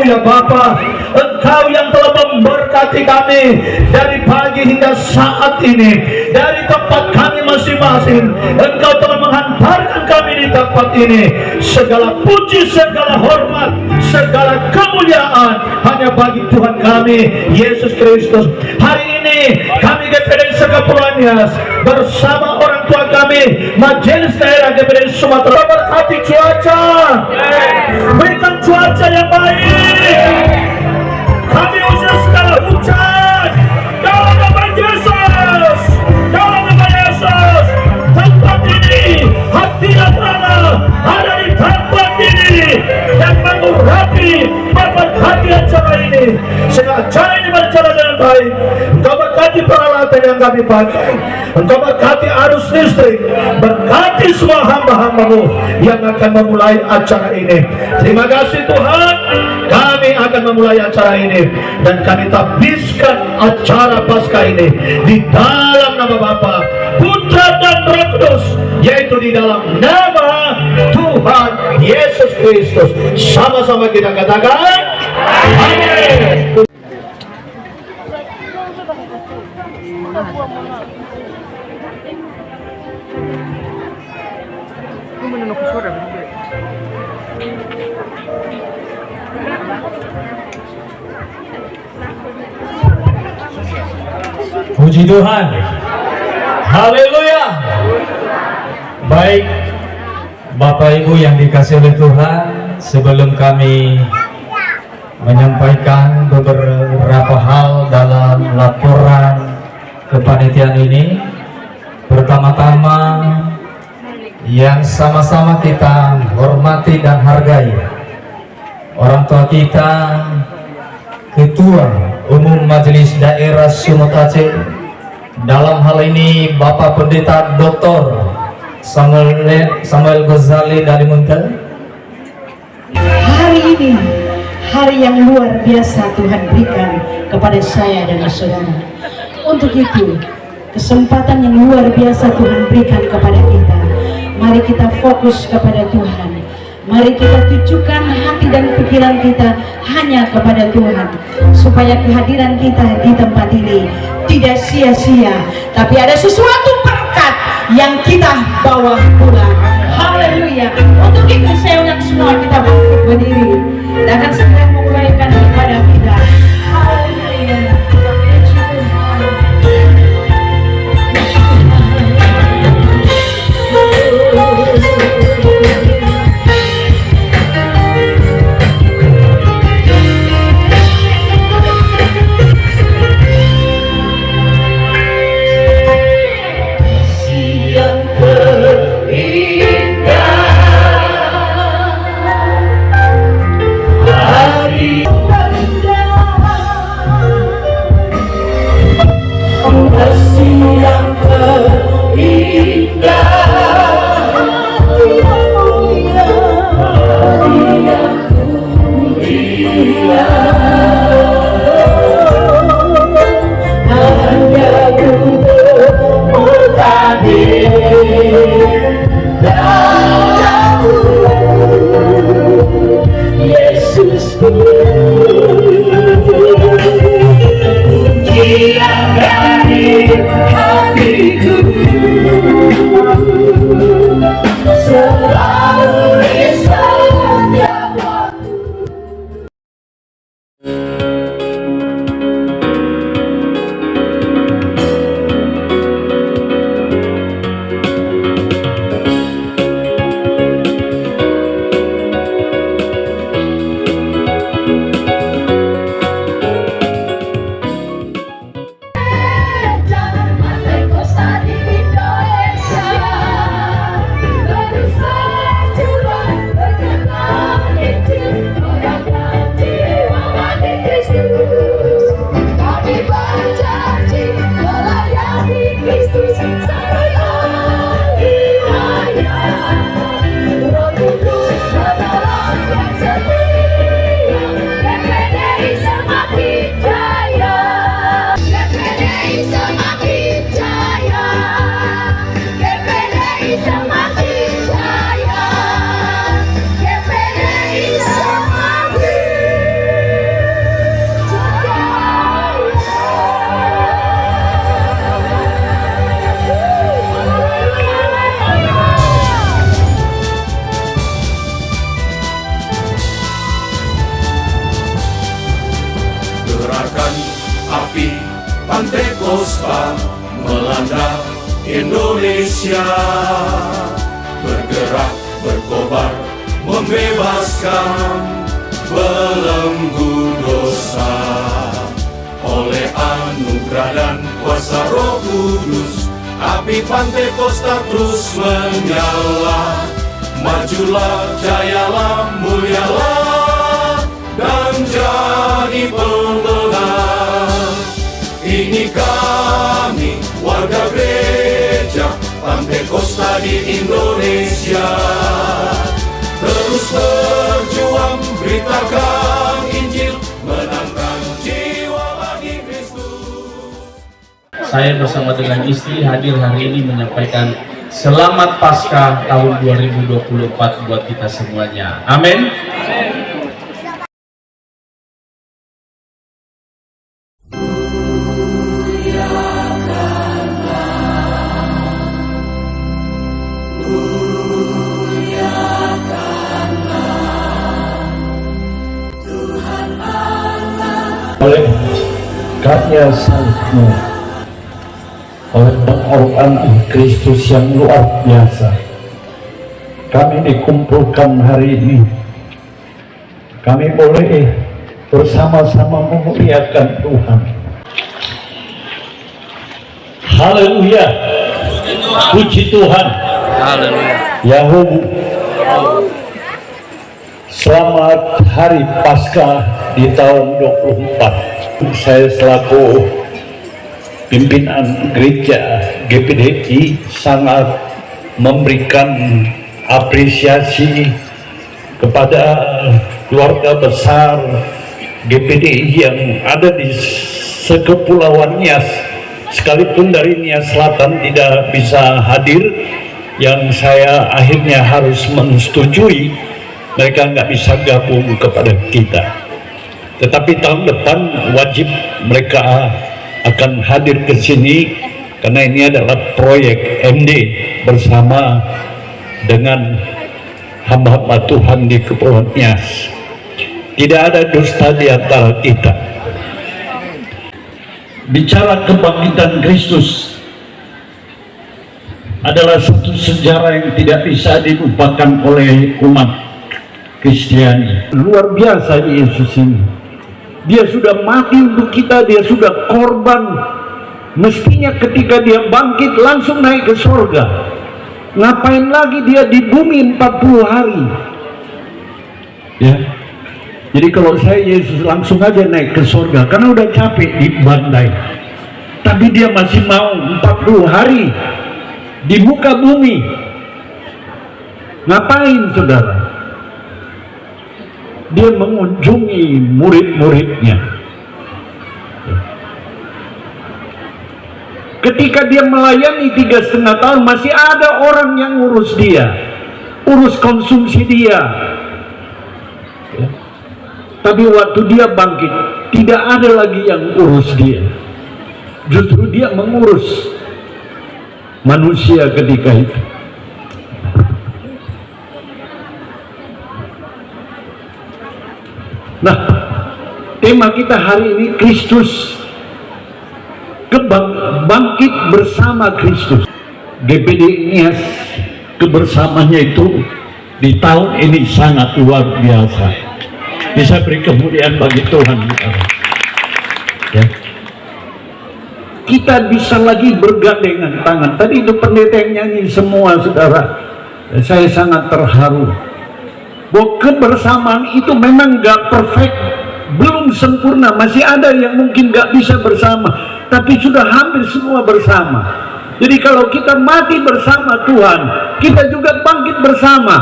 ya Bapa, Engkau yang telah memberkati kami dari pagi hingga saat ini, dari tempat kami masing-masing. Engkau telah menghantarkan kami di tempat ini. Segala puji, segala hormat, segala kemuliaan hanya bagi Tuhan kami Yesus Kristus. Hari ini kami GPD Sekapulauan Nias bersama orang tua kami Majelis Daerah GPD Sumatera berkati cuaca, berikan cuaca yang baik. Kami usir segala hujan dalam nama Yesus, dalam nama Yesus. Tempat ini, hati dan tanah ada di tempat ini dan mengurapi memberkati acara ini sehingga acara ini berjalan dengan baik. Engkau berkati peralatan yang kami pakai, Engkau berkati arus listrik, berkati semua hamba-hambamu yang akan memulai acara ini. Terima kasih Tuhan, kami akan memulai acara ini dan kami tabiskan acara Paskah ini di dalam nama Bapa, Putra dan Roh Kudus, yaitu di dalam nama Tuhan Yesus Kristus. Sama-sama kita katakan amin. Puji Tuhan, haleluya. Baik Bapak Ibu yang dikasihi oleh Tuhan, sebelum kami menyampaikan beberapa hal dalam laporan kepanitiaan ini, pertama-tama yang sama-sama kita hormati dan hargai orang tua kita, Ketua Umum Majelis Daerah Sumut Aceh, dalam hal ini Bapak Pendeta Dr. Samuel Ghazali dari Munten. Hari ini hari yang luar biasa Tuhan berikan kepada saya dan saudara. Untuk itu kesempatan yang luar biasa Tuhan berikan kepada kita. Mari kita fokus kepada Tuhan. Mari kita tujukan hati dan pikiran kita hanya kepada Tuhan, supaya kehadiran kita di tempat ini tidak sia-sia, tapi ada sesuatu berkat yang kita bawa pulang. Haleluya. Untuk itu saya undang semua kita bangkit berdiri dan akan segera memulaikan ibadah kita. Haleluya. Dia dari melanda Indonesia, bergerak berkobar membebaskan belenggu dosa. Oleh anugerah dan kuasa Roh Kudus, api Pantekosta terus menyala. Majulah, jayalah, mulialah, dan jadi pemenang. Ini kami, warga gereja Pantekosta di Indonesia, terus berjuang beritakan Injil, menangkan jiwa bagi Kristus. Saya bersama dengan istri hadir hari ini menyampaikan Selamat Paskah tahun 2024 buat kita semuanya. Amin. Oleh karya salibmu, oleh pengorbanan Kristus yang luar biasa, kami dikumpulkan hari ini. Kami boleh bersama-sama memuliakan Tuhan. Haleluya, puji Tuhan. Haleluya. Yahoo. Selamat Hari Paskah di tahun 24. Saya selaku pimpinan gereja GPDI sangat memberikan apresiasi kepada keluarga besar GPDI yang ada di sekepulauan Nias, sekalipun dari Nias Selatan tidak bisa hadir, yang saya akhirnya harus menyetujui mereka nggak bisa gabung kepada kita. Tetapi tahun depan wajib mereka akan hadir ke sini karena ini adalah proyek MD bersama dengan hamba-hamba Tuhan di Kepulauan Nias. Tidak ada dusta di antara kita. Bicara kebangkitan Kristus adalah satu sejarah yang tidak bisa dilupakan oleh umat Kristiani. Luar biasa Yesus ini. Dia sudah mati untuk kita, dia sudah korban. Mestinya ketika dia bangkit langsung naik ke surga. Ngapain lagi dia di bumi 40 hari? Ya. Jadi kalau saya, Yesus langsung aja naik ke surga karena udah capek di bandai. Tapi dia masih mau 40 hari di muka bumi. Ngapain saudara? Dia mengunjungi murid-muridnya. Ketika dia melayani 3,5 tahun, masih ada orang yang urus dia, urus konsumsi dia. Tapi waktu dia bangkit, tidak ada lagi yang urus dia. Justru dia mengurus manusia ketika itu. Nah, tema kita hari ini Kristus, bangkit bersama Kristus. GPDI Nias kebersamaannya itu di tahun ini sangat luar biasa. Bisa beri kemuliaan bagi Tuhan. Ya. Kita bisa lagi bergandengan tangan. Tadi itu pendeta yang nyanyi semua, saudara. Saya sangat terharu bahwa kebersamaan itu memang gak perfect, belum sempurna, masih ada yang mungkin gak bisa bersama, tapi sudah hampir semua bersama. Jadi kalau kita mati bersama Tuhan, kita juga bangkit bersama.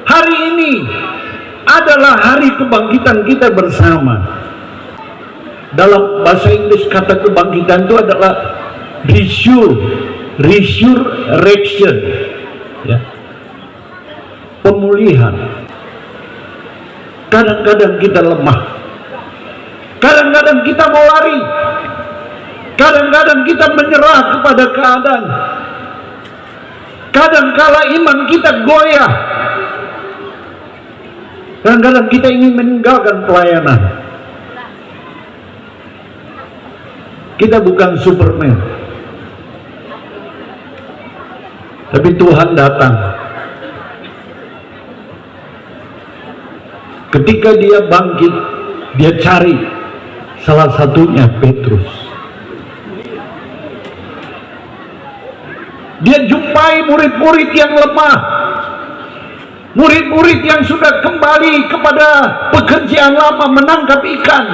Hari ini adalah hari kebangkitan kita bersama. Dalam bahasa Inggris kata kebangkitan itu adalah resurrection, ya. Pemulihan. Kadang-kadang kita lemah, kadang-kadang kita mau lari, kadang-kadang kita menyerah kepada keadaan, kadang-kala iman kita goyah, kadang-kadang kita ingin meninggalkan pelayanan. Kita bukan Superman. Tapi Tuhan datang. Ketika dia bangkit, dia cari salah satunya Petrus. Dia jumpai murid-murid yang lemah, murid-murid yang sudah kembali kepada pekerjaan lama menangkap ikan.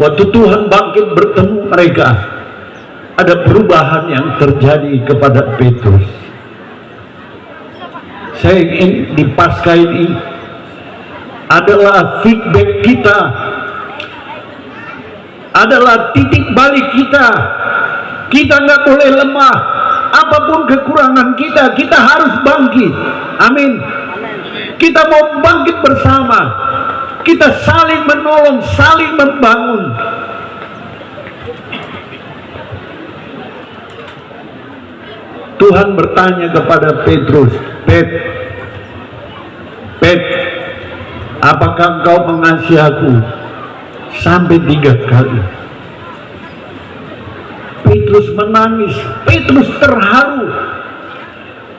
Waktu Tuhan bangkit bertemu mereka, ada perubahan yang terjadi kepada Petrus. Saya ingin di Paskah ini adalah feedback kita, adalah titik balik kita. Kita nggak boleh lemah. Apapun kekurangan kita, kita harus bangkit. Amin. Kita mau bangkit bersama. Kita saling menolong, saling membangun. Tuhan bertanya kepada Petrus, Pet, apakah engkau mengasihi aku? Sampai 3 kali. Petrus menangis, Petrus terharu.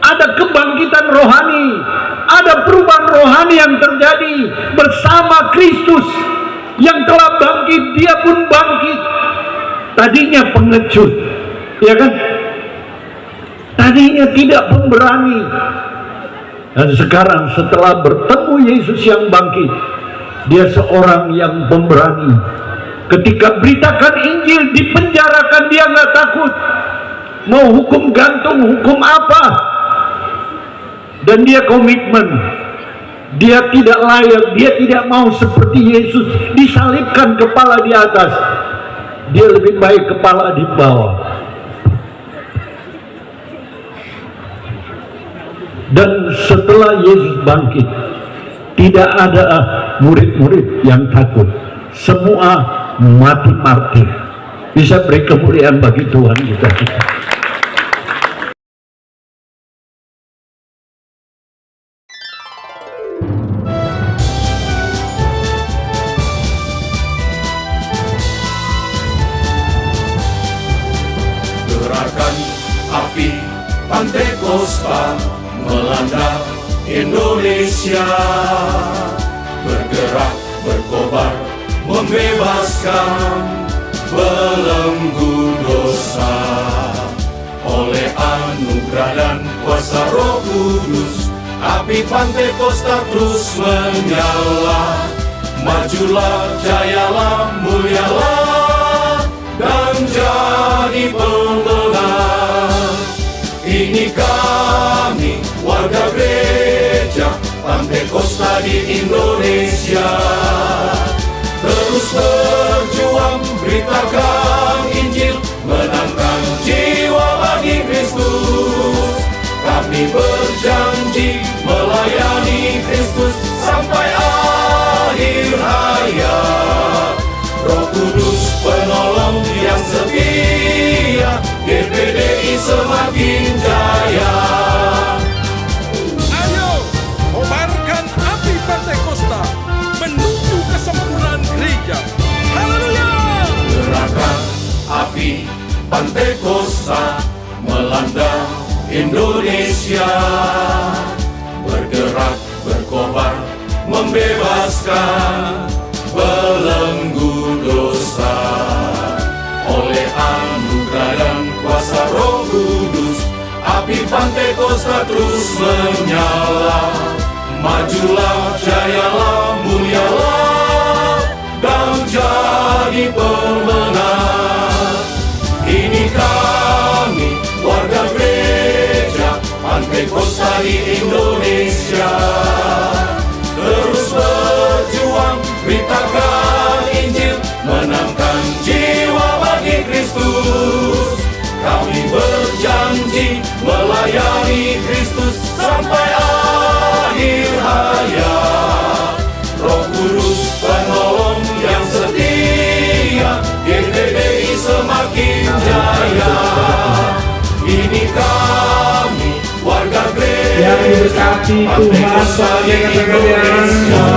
Ada kebangkitan rohani, ada perubahan rohani yang terjadi bersama Kristus yang telah bangkit. Dia pun bangkit. Tadinya pengecut, ya kan? Tadinya tidak pemberani. Dan sekarang setelah bertemu Yesus yang bangkit, dia seorang yang pemberani. Ketika beritakan Injil, dipenjarakan, dia nggak takut. Mau hukum gantung, hukum apa? Dan dia komitmen. Dia tidak layak, dia tidak mau seperti Yesus disalibkan kepala di atas. Dia lebih baik kepala di bawah. Dan setelah Yesus bangkit, tidak ada murid-murid yang takut. Semua mati martir. Bisa beri kemuliaan bagi Tuhan kita. Gerakan api Pantekosta melanda Indonesia, bergerak, berkobar, membebaskan belenggu dosa. Oleh anugerah dan kuasa Roh Kudus, api Pantekosta terus menyala. Majulah, jayalah, mulialah, dan jadi pemenang. Ini kami, warga gereja Pantekosta di Indonesia. Terus berjuang, beritakan Injil, menangkan jiwa bagi Kristus. Kami berjanji melayani Kristus sampai akhir hayat. Roh Kudus penolong yang setia, GPDI semakin jaya. Ayo, kobarkan api Pantekosta menuju kesempurnaan gereja. Haleluya! Gerakan api Pantekosta melanda Indonesia, bergerak, berkobar, membebaskan belenggu dosa. Oleh anugerah dan kuasa Roh Kudus, api Pantekosta terus menyala. Majulah, jayalah, mulialah, dan jadi pemenang. Ini kami, warga gereja Pantekosta di Indonesia. Terus berjuang, beritakan Injil, menangkan jiwa bagi Kristus. Kami berjanji melayani Kristus sampai akhir hayat. Roh Kudus penolong yang setia, GPDI semakin jaya. Ini kami, warga gereja yang diberkati Tuhan sebagai Indonesia.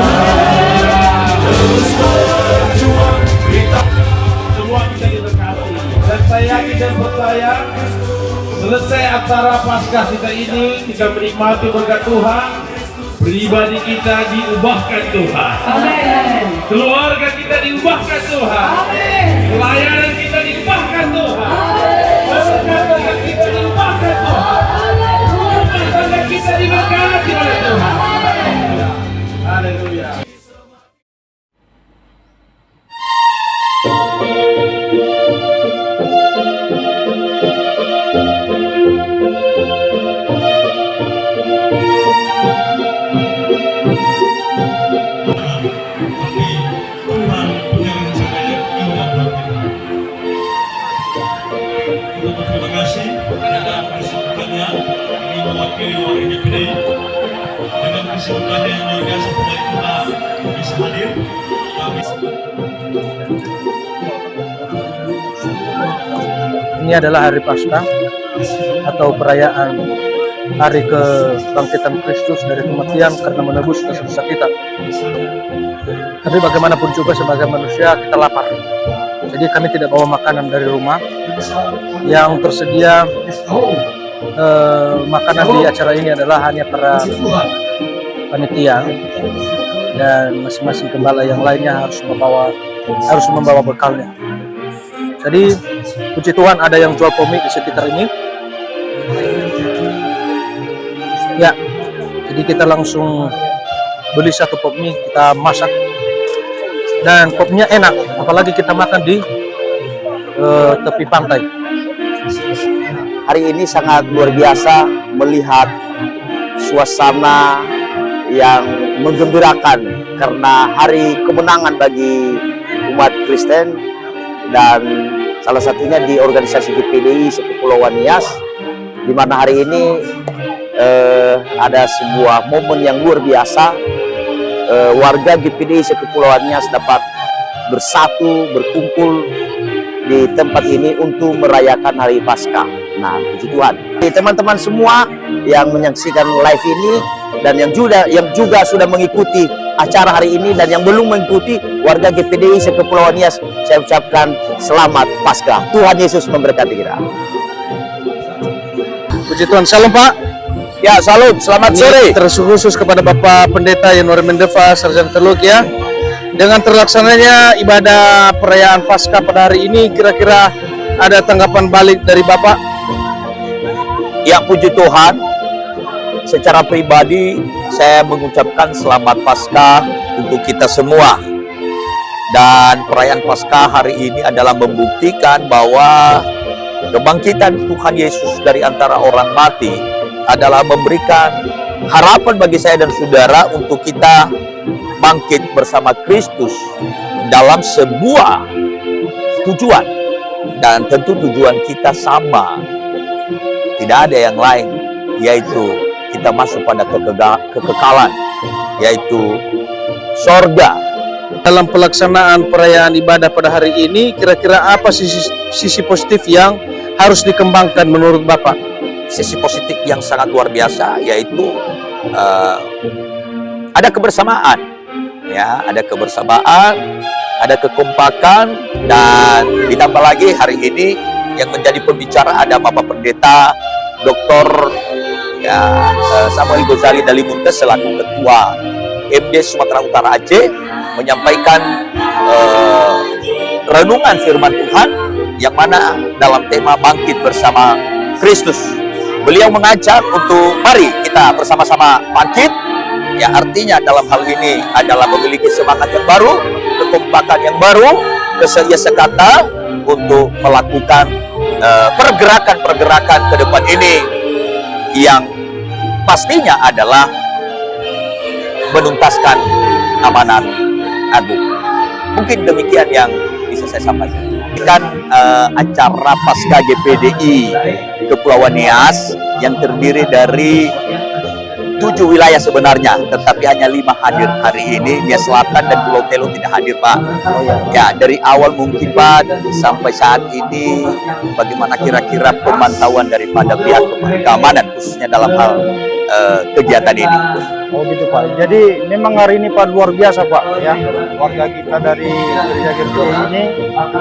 Terus berjuang, beritakan Semua bisa diberkati. Dan saya yakin dan percaya selesai acara Paskah kita ini, kita menikmati berkat Tuhan, pribadi kita diubahkan Tuhan, Amin. keluarga kita diubahkan Tuhan, pelayanan kita diubahkan Tuhan, berkat kita diubahkan Tuhan, rumah tangga kita diberkati oleh Tuhan. Haleluya. Terima kasih kepada kesibukannya ini mewakili warga GPDI dengan kesibukannya yang luar biasa kembali kita bisa hadir. Ini adalah hari Paskah atau perayaan hari kebangkitan Kristus dari kematian karena menebus dosa-dosa kita. Tapi bagaimanapun juga sebagai manusia kita lapar. Jadi kami tidak bawa makanan dari rumah. Yang tersedia makanan di acara ini adalah hanya para panitia dan masing-masing gembala yang lainnya harus membawa bekalnya. Jadi puji Tuhan ada yang jual pommi di sekitar ini. Ya, jadi kita langsung beli satu pommi, kita masak dan pomnya enak, apalagi kita makan di tepi pantai. Hari ini sangat luar biasa melihat suasana yang menggembirakan karena hari kemenangan bagi umat Kristen, dan salah satunya di organisasi GPDI Sekepulauan Nias, di mana hari ini ada sebuah momen yang luar biasa. Warga GPDI Sekepulauan Nias dapat bersatu, berkumpul di tempat ini untuk merayakan hari Paskah. Nah, puji Tuhan. Teman-teman semua yang menyaksikan live ini dan yang juga sudah mengikuti acara hari ini dan yang belum mengikuti, warga GPDI Sekepulauan Nias, saya ucapkan selamat Paskah. Tuhan Yesus memberkati kita. Puji Tuhan. Salam Pak. Ya, salam. Selamat sore. Terkhusus kepada Bapak Pendeta Yanuar Mendeva Sarjana Teluk ya. Dengan terlaksananya ibadah perayaan Paskah pada hari ini, kira-kira ada tanggapan balik dari Bapak? Ya, puji Tuhan. Secara pribadi, saya mengucapkan selamat Paskah untuk kita semua. Dan perayaan Paskah hari ini adalah membuktikan bahwa kebangkitan Tuhan Yesus dari antara orang mati adalah memberikan harapan bagi saya dan saudara untuk kita bangkit bersama Kristus dalam sebuah tujuan, dan tentu tujuan kita sama, tidak ada yang lain, yaitu kita masuk pada kekekalan, yaitu sorga. Dalam pelaksanaan perayaan ibadah pada hari ini, kira-kira apa sisi positif yang harus dikembangkan menurut Bapak? Sisi positif yang sangat luar biasa, yaitu ada kebersamaan, ya, ada kebersamaan, ada kekompakan, dan ditambah lagi hari ini yang menjadi pembicara ada Bapak Pendeta Dr. Samuel Gozali Dalimuntes selaku Ketua MD Sumatera Utara Aceh, menyampaikan renungan firman Tuhan yang mana dalam tema bangkit bersama Kristus. Beliau mengajak untuk mari kita bersama-sama bangkit, ya, artinya dalam hal ini adalah memiliki semangat yang baru, kekompakan yang baru, keseriusan untuk melakukan pergerakan-pergerakan ke depan ini yang pastinya adalah menuntaskan amanat agung. Mungkin demikian yang bisa saya sampaikan. Kan acara Paskah GPDI Kepulauan Nias yang terdiri dari 7 wilayah sebenarnya, tetapi hanya 5 hadir hari ini. Nias Selatan dan Pulau Telo tidak hadir, Pak. Ya, dari awal mungkin, Pak, sampai saat ini bagaimana kira-kira pemantauan daripada pihak keamanan, khususnya dalam hal kegiatan ini. Oh gitu Pak. Jadi memang hari ini Pak luar biasa Pak ya. Warga kita dari gereja GPD ini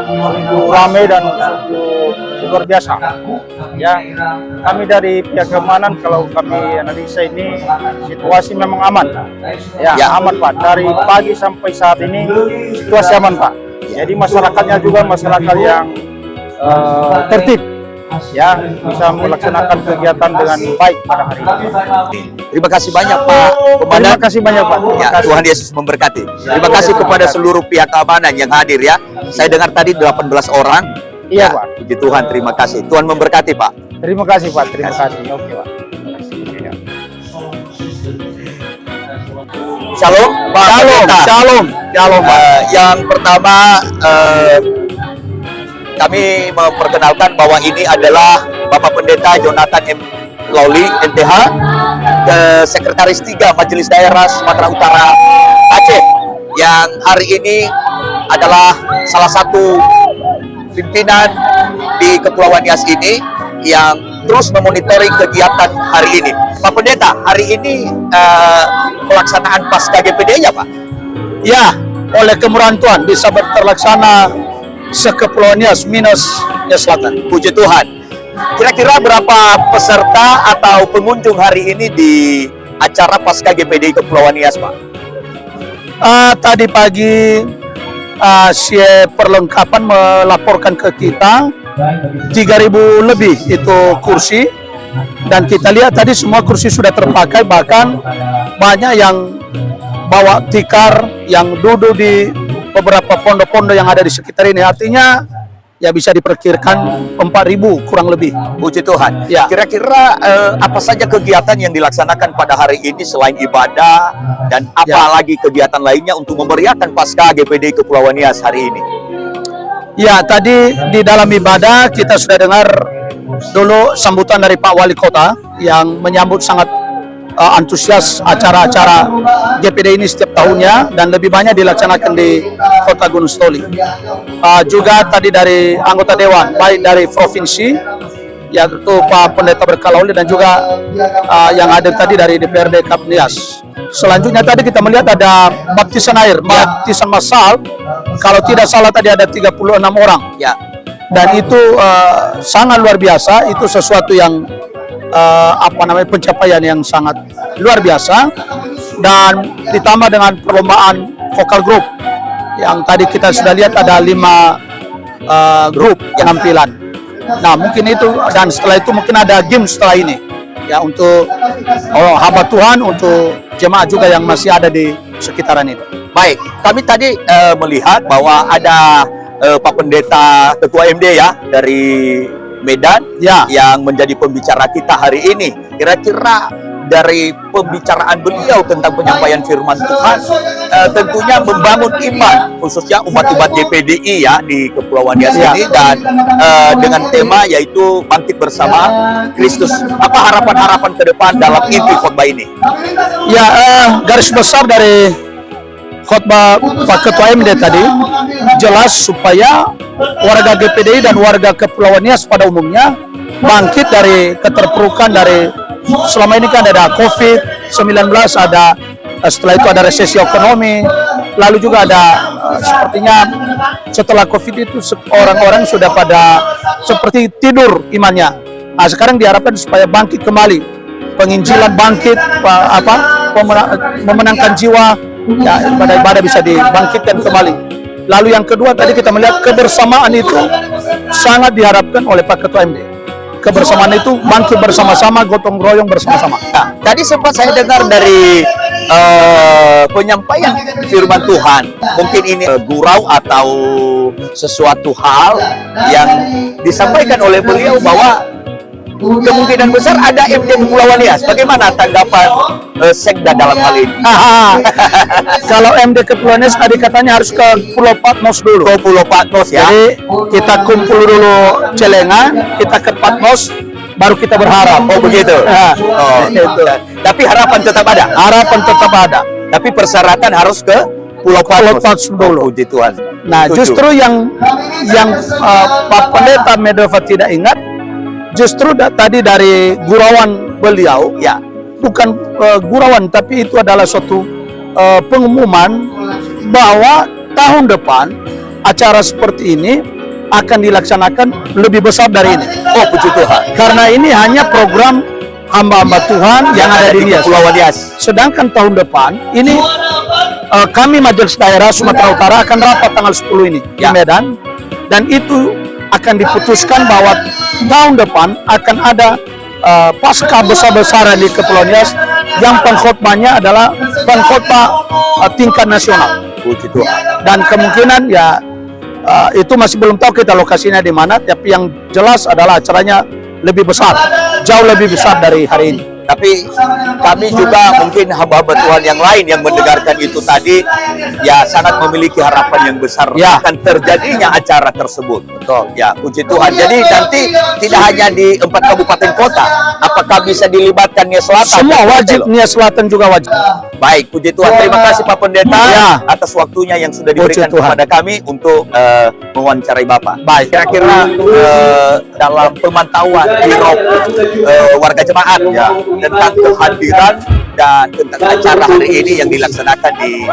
sungguh ramai dan sungguh luar biasa. Ya, kami dari pihak keamanan kalau kami analisa ini situasi memang aman. Ya, aman Pak. Dari pagi sampai saat ini situasi aman Pak. Jadi masyarakatnya juga masyarakat yang tertib. Ya, bisa melaksanakan kegiatan dengan baik pada hari ini. Terima kasih banyak Pak Komandan. Terima kasih banyak Pak. Ya, Tuhan Yesus memberkati. Terima kasih kepada seluruh pihak keamanan yang hadir ya. Saya dengar tadi 18 orang. Iya Ya, Pak. puji Tuhan, terima kasih. Tuhan memberkati Pak. Terima kasih Pak. Terima kasih. Oke Pak. Ya. Shalom Pak. Shalom. Shalom Pak. Yang pertama kami memperkenalkan bahwa ini adalah Bapak Pendeta Jonathan M. Lawli, NTH, Sekretaris 3 Majelis Daerah Sumatera Utara Aceh, yang hari ini adalah salah satu pimpinan di Kepulauan Nias ini yang terus memonitoring kegiatan hari ini. Pak Pendeta, hari ini pelaksanaan Pasca GPD ya Pak? Ya, oleh kemurahan Tuhan bisa terlaksana sekepulauan Nias minus Nias Selatan. Puji Tuhan. Kira-kira berapa peserta atau pengunjung hari ini di acara Pasca GPD Kepulauan Nias, Pak? Tadi pagi si perlengkapan melaporkan ke kita 3.000 lebih itu kursi, dan kita lihat tadi semua kursi sudah terpakai, bahkan banyak yang bawa tikar yang duduk di beberapa pondok-pondok yang ada di sekitar ini. Artinya ya bisa diperkirakan 4.000 kurang lebih. Puji Tuhan. Ya. Kira-kira apa saja kegiatan yang dilaksanakan pada hari ini selain ibadah, dan apa lagi kegiatan lainnya untuk memeriahkan Pasca GPD Kepulauan Nias hari ini? Ya, tadi di dalam ibadah kita sudah dengar dulu sambutan dari Pak Wali Kota yang menyambut sangat antusias acara-acara GPD ini setiap tahunnya, dan lebih banyak dilaksanakan di Kota Gunung Sitoli. Juga tadi dari anggota dewan, baik dari provinsi, yaitu Pak Pendeta Berkalauli, dan juga yang ada tadi dari DPRD Kap Nias. Selanjutnya tadi kita melihat ada baptisan air, baptisan massal. Kalau tidak salah tadi ada 36 orang. Ya. Dan itu sangat luar biasa. Itu sesuatu yang pencapaian yang sangat luar biasa, dan ditambah dengan perlombaan vokal group yang tadi kita sudah lihat ada 5 grup penampilan. Nah mungkin itu, dan setelah itu mungkin ada game setelah ini ya, untuk hamba Tuhan, untuk jemaat juga yang masih ada di sekitaran itu. Baik, kami tadi melihat bahwa ada Pak Pendeta Ketua MD ya dari Medan ya, yang menjadi pembicara kita hari ini. Kira-kira dari pembicaraan beliau tentang penyampaian firman Tuhan, tentunya membangun iman, khususnya umat-umat GPDI ya di Kepulauan Nias ini, dan dengan tema yaitu bangkit bersama Kristus. Apa harapan-harapan ke depan dalam inti khotbah ini? Ya, garis besar dari khotbah Pak Ketua MD tadi jelas supaya warga GPDI dan warga Kepulauan Nias pada umumnya bangkit dari keterpurukan dari selama ini. Kan ada COVID-19, ada setelah itu ada resesi ekonomi, lalu juga ada sepertinya setelah COVID itu orang-orang sudah pada seperti tidur imannya. Nah, sekarang diharapkan supaya bangkit kembali, penginjilan bangkit, memenangkan jiwa, ya, ibadah-ibadah bisa dibangkitkan kembali. Lalu yang kedua tadi kita melihat kebersamaan itu sangat diharapkan oleh Pak Ketua MD. Kebersamaan itu bangkit bersama-sama, gotong royong bersama-sama. Nah, tadi sempat saya dengar dari penyampaian firman Tuhan, mungkin ini gurau atau sesuatu hal yang disampaikan oleh beliau bahwa kemungkinan besar ada MD Kepulauan Nias. Bagaimana tanggapan Sekda dalam hal ini? Kalau MD Kepulauan Nias tadi katanya harus ke Pulau Patmos dulu. Ke Pulau Patmos ya. Jadi kita kumpul dulu celengan, kita ke Patmos, baru kita berharap. Oh begitu. Itu. Tapi harapan tetap ada. Harapan tetap ada. Tapi persyaratan harus ke Pulau Patmos dulu. Puji Tuhan. Nah, justru yang Pak Pendeta Medova tidak ingat, justru tadi dari gurauan beliau, ya, bukan gurauan, tapi itu adalah suatu pengumuman bahwa tahun depan acara seperti ini akan dilaksanakan lebih besar dari ini. Oh, puji Tuhan. Karena ini hanya program hamba-hamba Tuhan yang ada di Nias. Kepulauan Nias. Sedangkan tahun depan ini kami Majelis Daerah Sumatera Utara akan rapat tanggal 10 ini di Medan, dan itu akan diputuskan bahwa tahun depan akan ada pasca besar-besaran di Kepulauan Nias yang pengkhotbahnya adalah pengkhotbah tingkat nasional. Puji Tuhan. Dan kemungkinan ya itu masih belum tahu kita lokasinya di mana, tapi yang jelas adalah acaranya lebih besar, jauh lebih besar dari hari ini. Tapi kami juga mungkin hamba-hamba Tuhan yang lain yang mendengarkan itu tadi ya sangat memiliki harapan yang besar akan terjadinya acara tersebut. Betul. Ya, puji Tuhan. Jadi nanti tidak hanya di 4 kabupaten kota, apakah bisa dilibatkan Nias Selatan? Semua wajib, Nias Selatan juga wajib. Baik, puji Tuhan. Terima kasih Pak Pendeta atas waktunya yang sudah diberikan kepada kami untuk mewawancarai Bapak. Baik. Kira-kira dalam pemantauan Biro warga jemaat tentang kehadiran dan tentang acara hari ini yang dilaksanakan di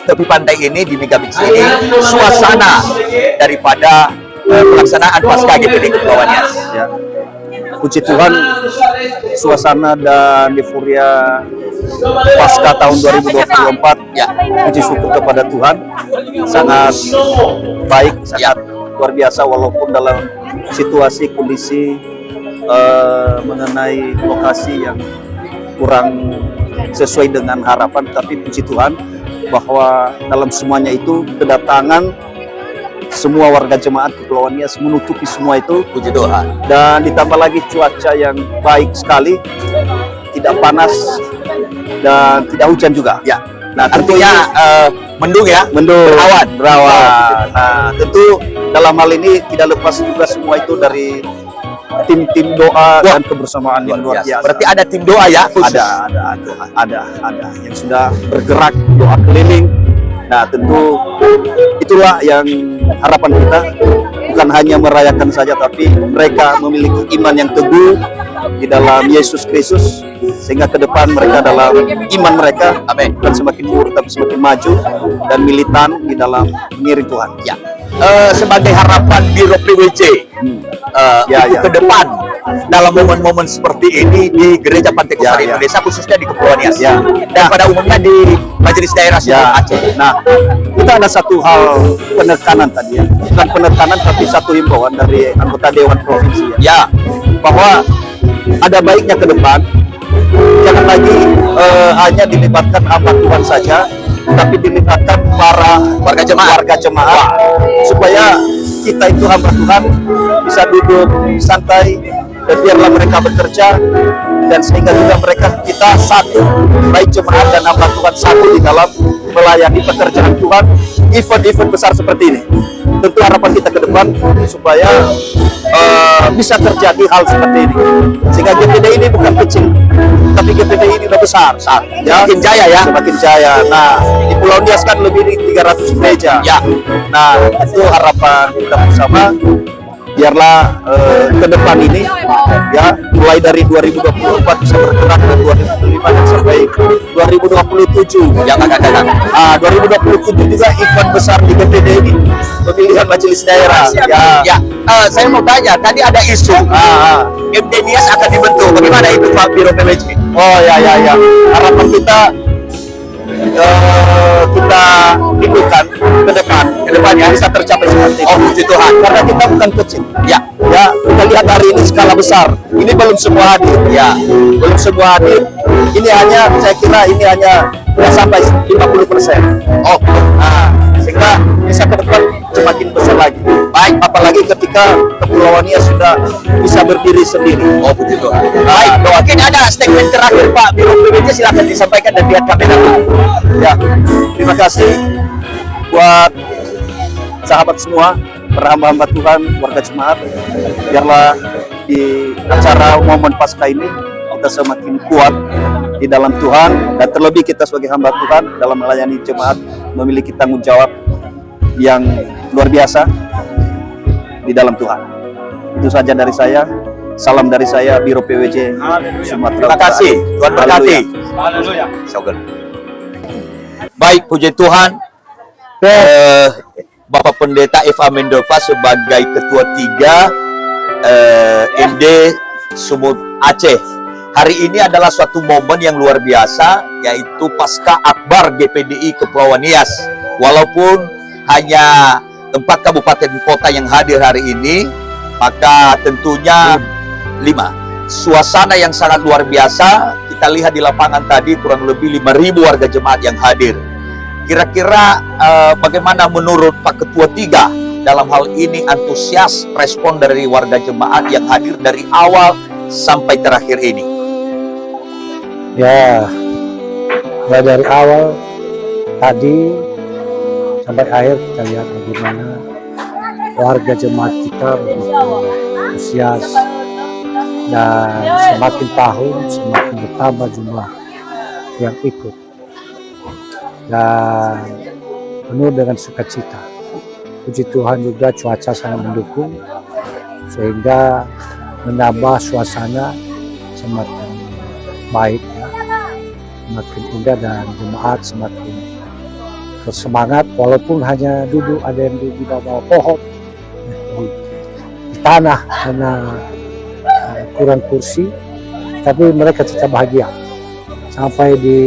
tepi pantai ini di Mega Beach ini, suasana daripada pelaksanaan Pasca GPD Kepulauan Nias. Ya. Puji Tuhan, suasana dan euforia Pasca tahun 2024 ya, puji syukur kepada Tuhan sangat baik, sangat luar biasa, walaupun dalam situasi kondisi mengenai lokasi yang kurang sesuai dengan harapan, tapi puji Tuhan bahwa dalam semuanya itu kedatangan semua warga jemaat Kepulauan Nias menutupi semua itu, puji Tuhan. Dan ditambah lagi cuaca yang baik sekali, tidak panas dan tidak hujan juga. Ya. Nah, tentunya mendung ya, berawan. Nah, tentu dalam hal ini tidak lepas juga semua itu dari tim doa dan kebersamaan yang luar biasa. Berarti ada tim doa ya? Ada yang sudah bergerak doa keliling. Nah, tentu itulah yang harapan kita, bukan hanya merayakan saja, tapi mereka memiliki iman yang teguh di dalam Yesus Kristus, sehingga ke depan mereka dalam iman mereka bukan semakin buruk tapi semakin maju dan militan di dalam mengiring Tuhan. Ya. Sebagai harapan Biro PWC ke depan dalam momen-momen seperti ini di Gereja Pantai Kosta Indonesia, khususnya di Kepulauan Nias dan pada umumnya di Majelis Daerah Sumatera Aceh. Nah, kita ada satu hal penekanan tadi ya, bukan penekanan tapi satu himbauan dari anggota Dewan Provinsi bahwa ada baiknya ke depan jangan lagi hanya dilibatkan hamba Tuhan saja, tapi dilibatkan para warga jemaat supaya kita itu hamba Tuhan bisa duduk santai dan biarlah mereka bekerja, dan sehingga juga kita satu, baik jemaat dan hamba Tuhan satu di dalam melayani pekerjaan Tuhan event-event besar seperti ini. Tentu harapan kita ke depan supaya bisa terjadi hal seperti ini, sehingga GPD ini bukan kecil tapi GPD ini udah besar ya, semakin jaya ya, semakin jaya. Nah, di Pulau Nias kan lebih dari 300 gereja ya. Nah, itu harapan kita bersama, biarlah ke depan ini ya, mulai dari 2024 bisa bergerak ke 2025 dan sampai 2027 yang akan datang. 2027 juga event besar di GPD ini, pemilihan majelis daerah. Saya mau tanya, tadi ada isu MD Nias akan dibentuk, bagaimana itu Pak Biro PWC? Oh ya, harapan kita rindukan ke depan ya bisa tercapai seperti itu. Oh, puji Tuhan. Karena kita bukan kecil. Ya, kita lihat hari ini skala besar. Ini belum semua hadir. Ya, belum semua hadir. Ini hanya, saya kira ini hanya sampai 50%. Oh, sehingga bisa ke depan semakin besar lagi. Baik, apalagi ketika Kepulauan Nias sudah bisa berdiri sendiri. Oh, puji Tuhan. Baik, mungkin ada statement terakhir Pak Biro PWC, silakan disampaikan dan lihat kamera. Ya, terima kasih buat sahabat semua, para hamba-hamba Tuhan, warga jemaat. Biarlah di acara momen Paskah ini kita semakin kuat di dalam Tuhan, dan terlebih kita sebagai hamba Tuhan dalam melayani jemaat memiliki tanggung jawab yang luar biasa di dalam Tuhan. Itu saja dari saya. Salam dari saya, Biro PWJ Sumatera. Terima kasih. Tuhan berkati. Haleluya. Syukur. Baik, puji Tuhan. Bapak Pendeta Eva Mendova sebagai Ketua 3 MD Sumut Aceh. Hari ini adalah suatu momen yang luar biasa, yaitu Pasca Akbar GPDI Kepulauan Nias. Walaupun hanya 4 kabupaten kota yang hadir hari ini, maka tentunya 5. Suasana yang sangat luar biasa. Kita lihat di lapangan tadi kurang lebih 5.000 warga jemaat yang hadir. Kira-kira bagaimana menurut Pak Ketua 3 dalam hal ini antusias respon dari warga jemaat yang hadir dari awal sampai terakhir ini? Ya, dari awal tadi sampai akhir kita lihat bagaimana warga jemaat kita begitu antusias, dan semakin tahun semakin bertambah jumlah yang ikut dan penuh dengan sukacita. Puji Tuhan juga cuaca sangat mendukung sehingga menambah suasana semakin baik, semakin indah, dan jemaat semakin bersemangat walaupun hanya duduk, ada yang duduk di bawah pohon di tanah karena kurang kursi, tapi mereka tetap bahagia. Sampai di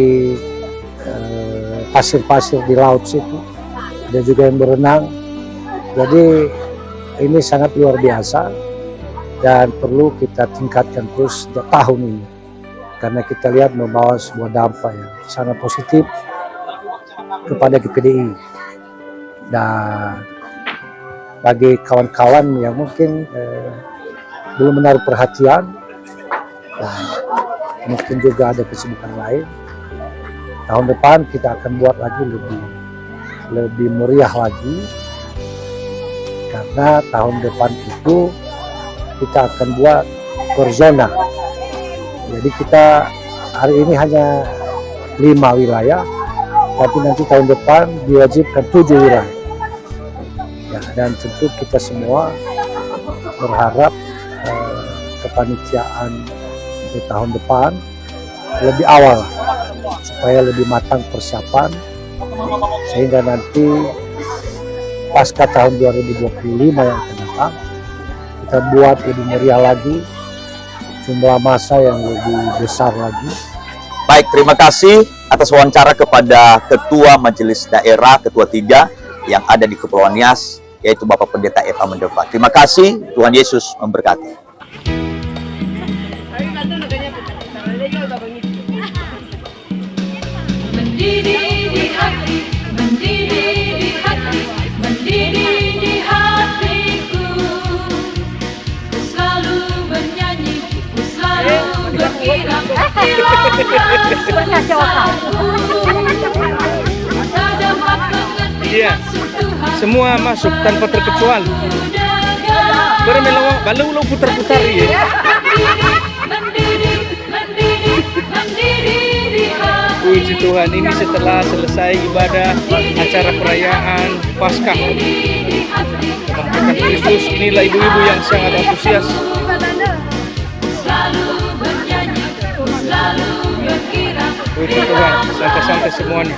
pasir-pasir di laut situ ada juga yang berenang. Jadi ini sangat luar biasa dan perlu kita tingkatkan terus tahun ini, karena kita lihat membawa sebuah dampak yang sangat positif kepada GPDI. Dan bagi kawan-kawan yang mungkin belum menaruh perhatian, dan mungkin juga ada kesibukan lain, tahun depan kita akan buat lagi lebih meriah lagi, karena tahun depan itu kita akan buat per zona. Jadi kita hari ini hanya 5 wilayah, tapi nanti tahun depan diwajibkan 7 wilayah. Ya, dan tentu kita semua berharap kepanitiaan di tahun depan lebih awal, supaya lebih matang persiapan, sehingga nanti pasca tahun 2025 yang akan datang kita buat lebih meriah lagi, jumlah massa yang lebih besar lagi. Baik, terima kasih atas wawancara kepada Ketua Majelis Daerah Ketua 3 yang ada di Kepulauan Nias, yaitu Bapak Pendeta Eva Mendova. Terima kasih, Tuhan Yesus memberkati. Mendidih di hati, mendidih di hati, mendidih di hatiku. Ku selalu bernyanyi, ku selalu berkirap, hilanglah susahku. Tak dapat mengerti maksud Tuhan. Semua masuk tanpa terkecuali. Bermelawak, balu putar-putar ya. Puji Tuhan, ini setelah selesai ibadah acara perayaan Paskah Kebangkitan Kristus, inilah ibu-ibu yang sangat antusias. Puji Tuhan, santai-santai semuanya.